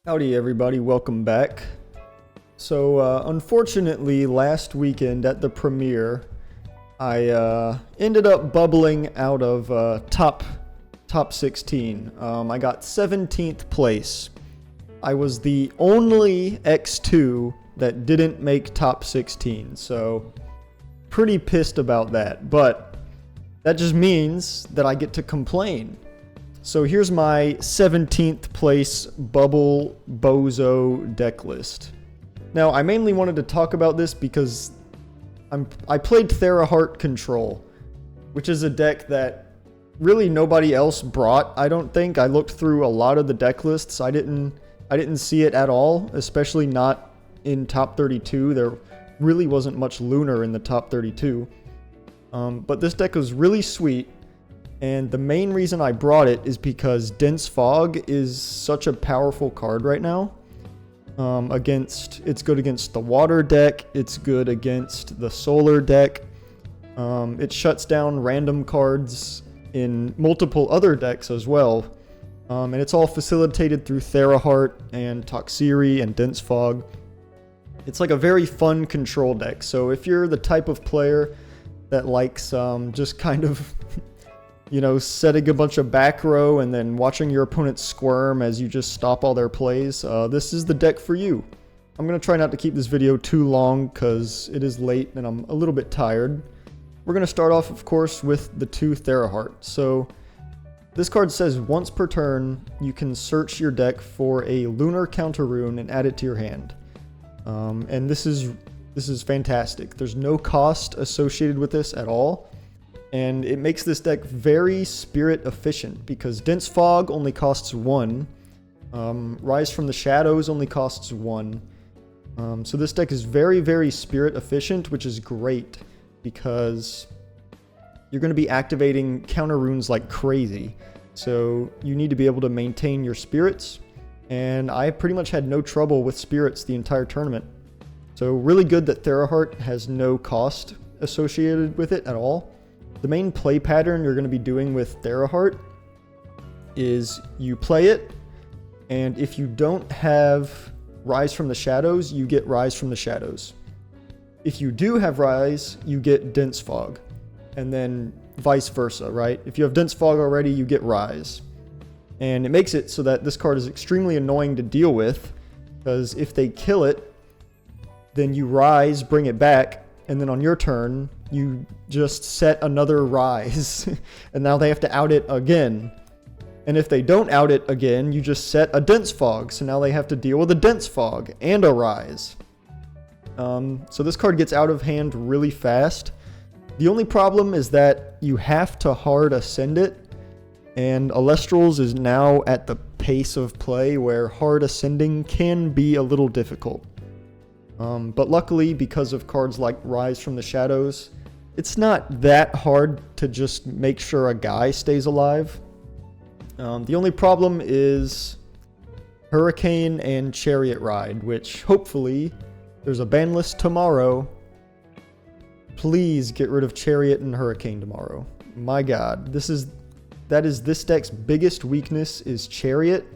Howdy everybody, welcome back. So unfortunately last weekend at the premiere I ended up bubbling out of top 16. I got 17th place. I was the only X2 that didn't make top 16, so pretty pissed about that, but that just means that I get to complain. So here's my 17th place Bubble Bozo deck list. Now, I mainly wanted to talk about this because I played Therahart Control, which is a deck that really nobody else brought, I don't think. I looked through a lot of the deck lists. I didn't see it at all, especially not in top 32. There really wasn't much Lunar in the top 32. But this deck was really sweet. And the main reason I brought it is because Dense Fog is such a powerful card right now. It's good against the water deck, it's good against the solar deck. It shuts down random cards in multiple other decks as well. And it's all facilitated through Therahart and Toxiri and Dense Fog. It's like a very fun control deck. So if you're the type of player that likes just kind of setting a bunch of back row and then watching your opponent squirm as you just stop all their plays, this is the deck for you. I'm going to try not to keep this video too long because it is late and I'm a little bit tired. We're going to start off, of course, with the 2 Therahart. So this card says once per turn, you can search your deck for a Lunar counter rune and add it to your hand. And this is fantastic. There's no cost associated with this at all. And it makes this deck very spirit efficient because Dense Fog only costs 1. Rise from the Shadows only costs 1. So this deck is very, very spirit efficient, which is great because you're going to be activating counter runes like crazy. So you need to be able to maintain your spirits. And I pretty much had no trouble with spirits the entire tournament. So really good that Therahart has no cost associated with it at all. The main play pattern you're going to be doing with Therahart is you play it, and if you don't have Rise from the Shadows, you get Rise from the Shadows. If you do have Rise, you get Dense Fog, and then vice versa, right? If you have Dense Fog already, you get Rise. And it makes it so that this card is extremely annoying to deal with, because if they kill it, then you Rise, bring it back, and then on your turn, you just set another Rise, and now they have to out it again. And if they don't out it again, you just set a Dense Fog, so now they have to deal with a Dense Fog and a Rise. So this card gets out of hand really fast. The only problem is that you have to hard ascend it, and Elestrals is now at the pace of play where hard ascending can be a little difficult. But luckily, because of cards like Rise from the Shadows, it's not that hard to just make sure a guy stays alive. The only problem is Hurricane and Chariot Ride, which hopefully there's a ban list tomorrow. Please get rid of Chariot and Hurricane tomorrow. My god, that is this deck's biggest weakness is Chariot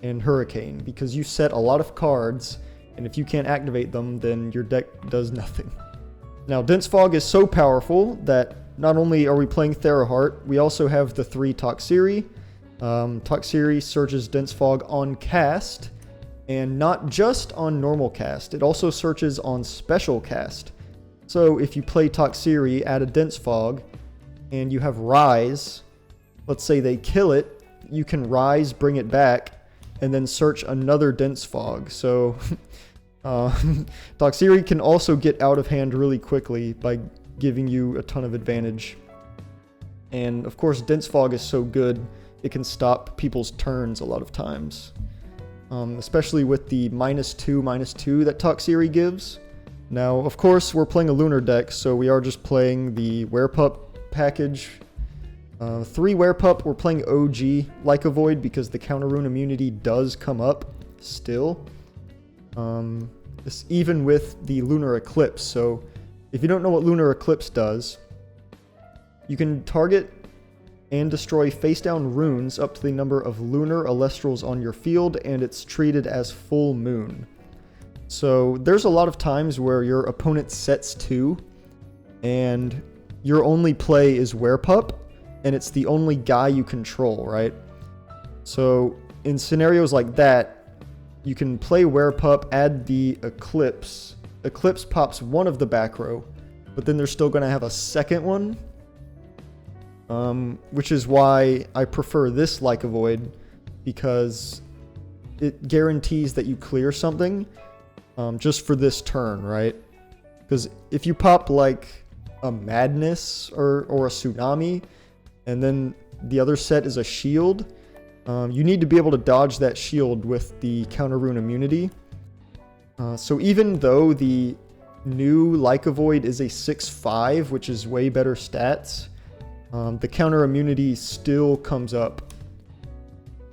and Hurricane, because you set a lot of cards, and if you can't activate them, then your deck does nothing. Now, Dense Fog is so powerful that not only are we playing Therahart, we also have the 3 Toxiri. Toxiri searches Dense Fog on cast, and not just on normal cast. It also searches on special cast. So if you play Toxiri, add a Dense Fog, and you have Rise, let's say they kill it, you can Rise, bring it back, and then search another Dense Fog. So Toxiri can also get out of hand really quickly by giving you a ton of advantage. And of course, Dense Fog is so good, it can stop people's turns a lot of times. Especially with the -2/-2 that Toxiri gives. Now, of course, we're playing a Lunar deck, so we are just playing the Werepup package. 3 Werepup, we're playing OG like a Void because the counter rune immunity does come up still. This even with the Lunar Eclipse. So if you don't know what Lunar Eclipse does, you can target and destroy face-down runes up to the number of lunar Elestrals on your field, and it's treated as full moon. So there's a lot of times where your opponent sets 2, and your only play is Werepup, and it's the only guy you control, right? So in scenarios like that, you can play Werepup, add the Eclipse. Eclipse pops one of the back row, but then they're still going to have a second one. Which is why I prefer this Like a Void, because it guarantees that you clear something just for this turn, right? Because if you pop like a Madness or a Tsunami, and then the other set is a shield, you need to be able to dodge that shield with the counter rune immunity. So even though the new Like a Void is a 6/5, which is way better stats, the counter immunity still comes up,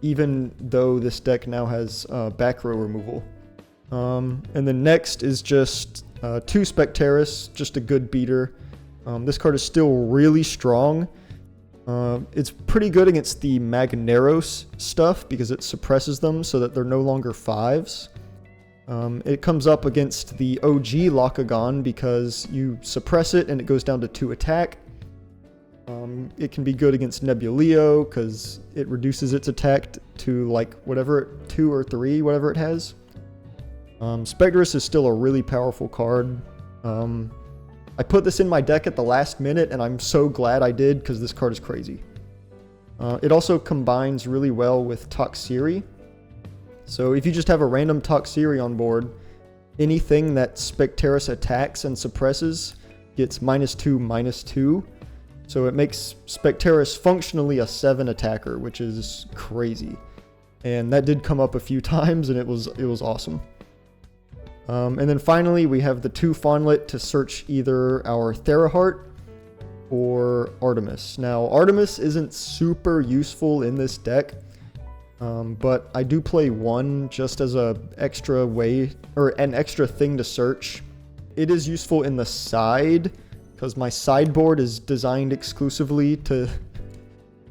even though this deck now has back row removal. And then next is just 2 Specteris, just a good beater. This card is still really strong. It's pretty good against the Magneros stuff because it suppresses them so that they're no longer 5s. It comes up against the OG Lakagon because you suppress it and it goes down to 2 attack. It can be good against Nebuleo because it reduces its attack to like whatever, 2 or 3, whatever it has. Specteris is still a really powerful card. I put this in my deck at the last minute and I'm so glad I did because this card is crazy. It also combines really well with Toxiri. So if you just have a random Toxiri on board, anything that Specteris attacks and suppresses gets -2/-2. So it makes Specteris functionally a 7 attacker, which is crazy. And that did come up a few times, and it was awesome. And then finally, we have the 2 Fawnlet to search either our Therahart or Artemis. Now, Artemis isn't super useful in this deck, but I do play 1 just as a extra way, or an extra thing to search. It is useful in the side, because my sideboard is designed exclusively to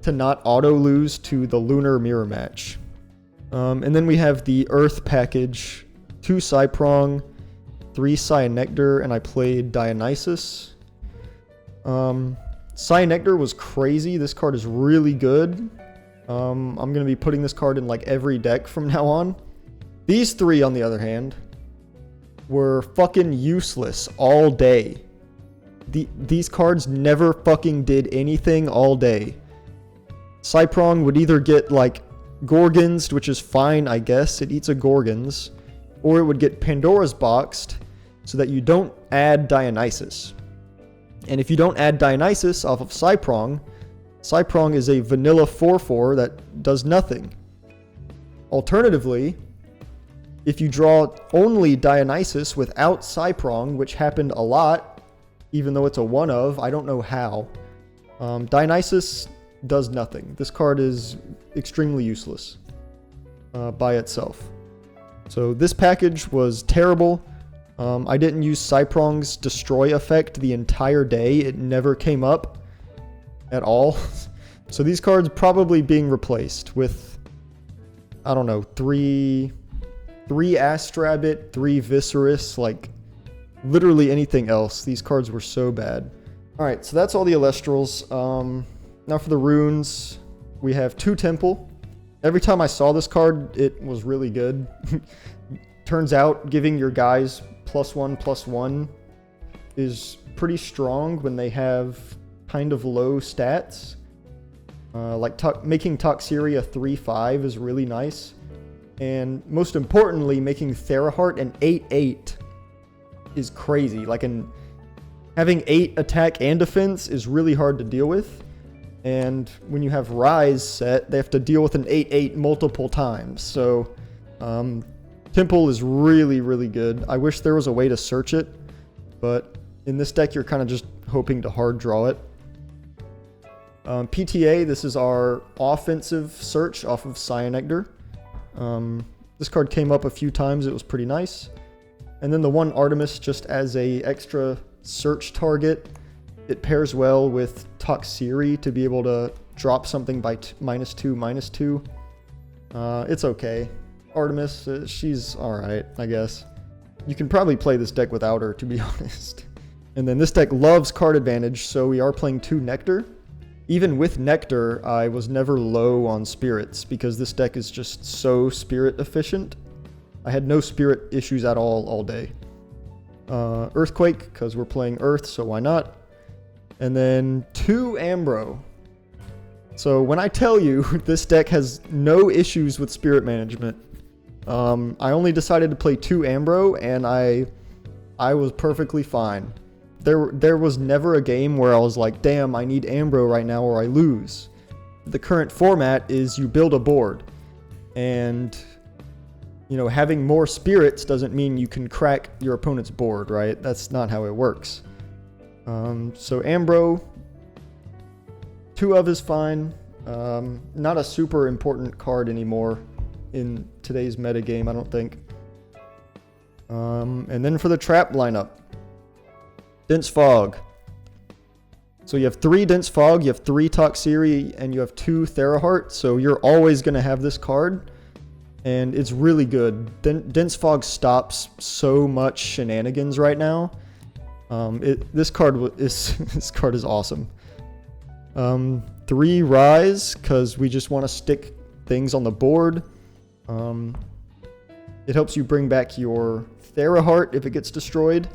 not auto-lose to the Lunar Mirror Match. And then we have the Earth package, 2 Cyprong, 3 Cyanectar, and I played Dionysus. Cyanectar was crazy. This card is really good. I'm going to be putting this card in like every deck from now on. These 3, on the other hand, were fucking useless all day. These cards never fucking did anything all day. Cyprong would either get like Gorgons, which is fine, I guess. It eats a Gorgons. Or it would get Pandora's Boxed so that you don't add Dionysus. And if you don't add Dionysus off of Cyprong, Cyprong is a vanilla 4/4 that does nothing. Alternatively, if you draw only Dionysus without Cyprong, which happened a lot, even though it's a 1-of, I don't know how. Dionysus does nothing. This card is extremely useless by itself. So this package was terrible. I didn't use Cyprong's Destroy effect the entire day. It never came up at all. So these cards probably being replaced with, I don't know, 3 Astrabit, 3 Viscerus, like literally anything else. These cards were so bad. Alright, so that's all the Elestrals. Now for the runes, we have 2 Temple. Every time I saw this card, it was really good. Turns out giving your guys +1/+1 is pretty strong when they have kind of low stats. Making Toxiri a 3/5 is really nice. And most importantly, making Therahart an 8/8 is crazy. Having 8 attack and defense is really hard to deal with. And when you have Rise set, they have to deal with an 8/8 multiple times. So Temple is really, really good. I wish there was a way to search it, but in this deck, you're kind of just hoping to hard draw it. PTA, this is our offensive search off of Cyanectar. This card came up a few times. It was pretty nice. And then the 1 Artemis just as a extra search target. It pairs well with Toxiri to be able to drop something by -2/-2. It's okay. Artemis, she's alright, I guess. You can probably play this deck without her, to be honest. And then this deck loves card advantage, so we are playing 2 Nectar. Even with Nectar, I was never low on spirits, because this deck is just so spirit efficient. I had no spirit issues at all day. Earthquake, because we're playing Earth, so why not? And then 2 Ambro. So when I tell you this deck has no issues with spirit management, I only decided to play 2 Ambro, and I was perfectly fine. There was never a game where I was like, damn, I need Ambro right now or I lose. The current format is you build a board, and you know, having more spirits doesn't mean you can crack your opponent's board, right? That's not how it works. So Ambro, 2 of is fine. Not a super important card anymore in today's meta game, I don't think. And then for the trap lineup, Dense Fog. So you have 3 Dense Fog, you have 3 Toxiri, and you have 2 Therahart, so you're always going to have this card. And it's really good. Dense Fog stops so much shenanigans right now. This card is awesome. 3 Rise, because we just want to stick things on the board. It helps you bring back your Therahart if it gets destroyed.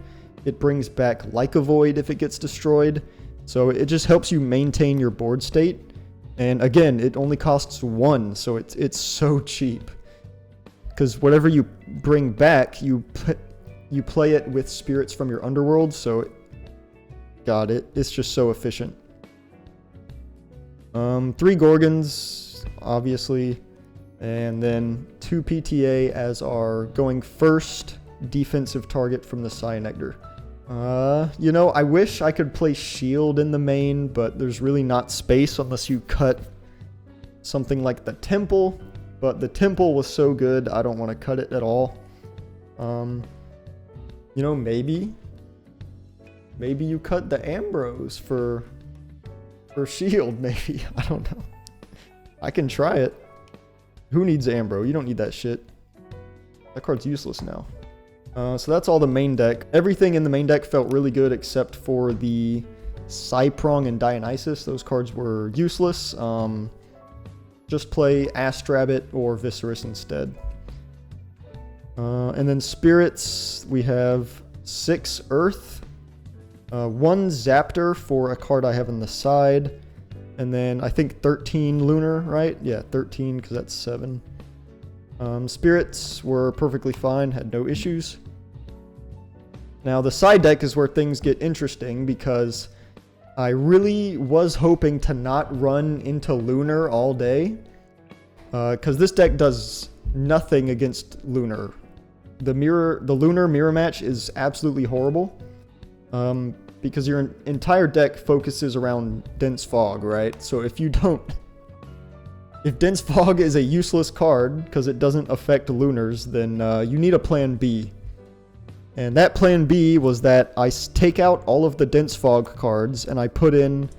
It brings back Like a Void if it gets destroyed. So it just helps you maintain your board state. And again, it only costs 1, so it's so cheap. Because whatever you bring back, you play it with spirits from your underworld, so it's just so efficient. 3 Gorgons, obviously, and then 2 PTA as our going first defensive target from the Cyanectar. You know, I wish I could play Shield in the main, but there's really not space unless you cut something like the Temple. But the Temple was so good, I don't want to cut it at all. You know, maybe you cut the Ambros for Shield, maybe. I don't know. I can try it. Who needs Ambro? You don't need that shit. That card's useless now. So that's all the main deck. Everything in the main deck felt really good except for the Cyprong and Dionysus. Those cards were useless. Just play Astrabbit or Viscerus instead. And then spirits, we have 6 Earth, 1 Zaptor for a card I have on the side, and then I think 13 Lunar, right? Yeah, 13 because that's 7. Spirits were perfectly fine, had no issues. Now the side deck is where things get interesting because I really was hoping to not run into Lunar all day, because this deck does nothing against Lunar. The Lunar mirror match is absolutely horrible, because your entire deck focuses around Dense Fog, right? So if Dense Fog is a useless card because it doesn't affect Lunars, then you need a plan B. And that plan B was that I take out all of the Dense Fog cards and I put in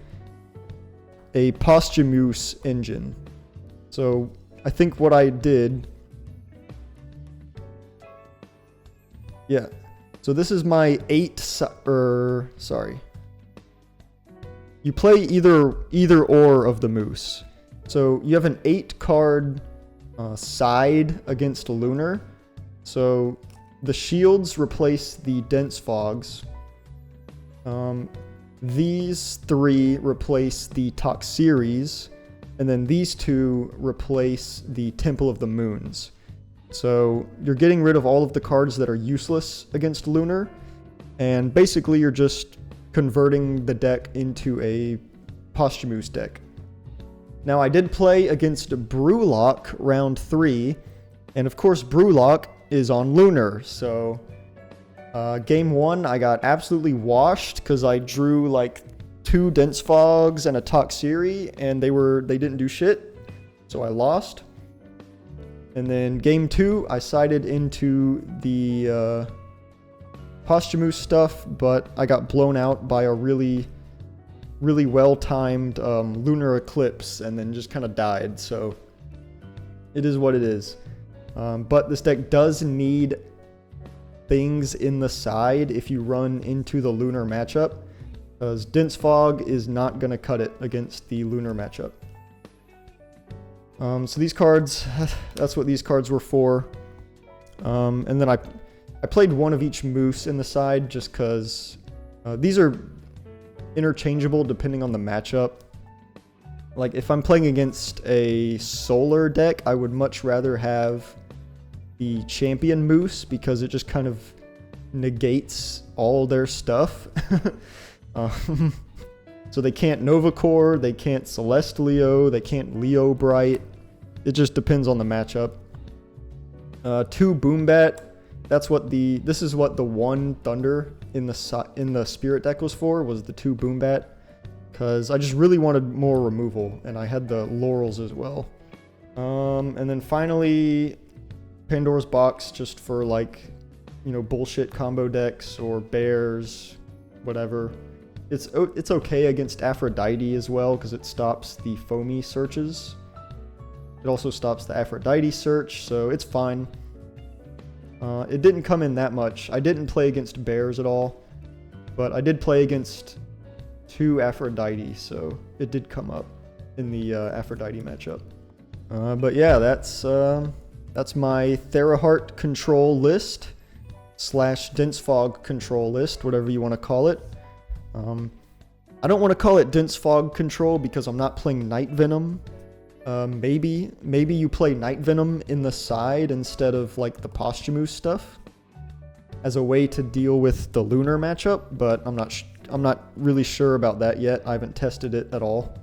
a Posthumous engine. So I think what I did... Yeah. So this is my 8... sorry. You play either or of the Moose. So you have an 8 card side against Lunar. So the shields replace the Dense Fogs. These 3 replace the Toxeries. And then these 2 replace the Temple of the Moons. So you're getting rid of all of the cards that are useless against Lunar. And basically you're just converting the deck into a Posthumous deck. Now I did play against Brewlock round 3. And of course Brewlock is on Lunar. So game 1 I got absolutely washed because I drew like 2 Dense Fogs and a Toxiri, and they didn't do shit. So I lost. And then game 2 I sided into the Posthumous stuff, but I got blown out by a really really well-timed lunar eclipse and then just kind of died, so it is what it is. But this deck does need things in the side if you run into the lunar matchup, because Dense Fog is not going to cut it against the lunar matchup. So these cards, that's what these cards were for. And then I played one of each moose in the side just because these are interchangeable depending on the matchup. Like if I'm playing against a solar deck, I would much rather have the champion moose because it just kind of negates all their stuff. So they can't Nova Core, they can't Celeste Leo, they can't Leo Bright. It just depends on the matchup. 2 Boombat. This is what the 1 Thunder in the Spirit deck was for, was the 2 Boombat. Because I just really wanted more removal, and I had the Laurels as well. And then finally, Pandora's Box, just for like, you know, bullshit combo decks or bears, whatever. It's okay against Aphrodite as well, because it stops the foamy searches. It also stops the Aphrodite search, so it's fine. It didn't come in that much. I didn't play against bears at all, but I did play against 2 Aphrodite, so it did come up in the Aphrodite matchup. But yeah, that's my Therahart control list / Dense Fog control list, whatever you want to call it. I don't want to call it Dense Fog control because I'm not playing Night Venom. Maybe you play Night Venom in the side instead of like the Posthumous stuff as a way to deal with the lunar matchup, but I'm not really sure about that yet. I haven't tested it at all.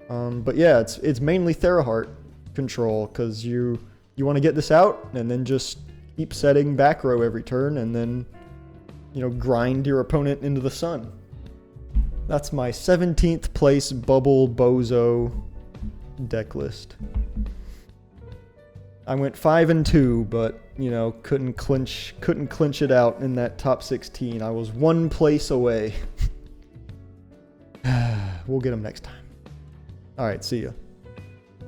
But yeah, it's mainly Therahart control because you want to get this out and then just keep setting back row every turn and then, you know, grind your opponent into the sun. That's my 17th place Bubble Bozo deck list. I went 5-2, but you know, couldn't clinch it out in that top 16. I was 1 place away. We'll get them next time. All right, see ya.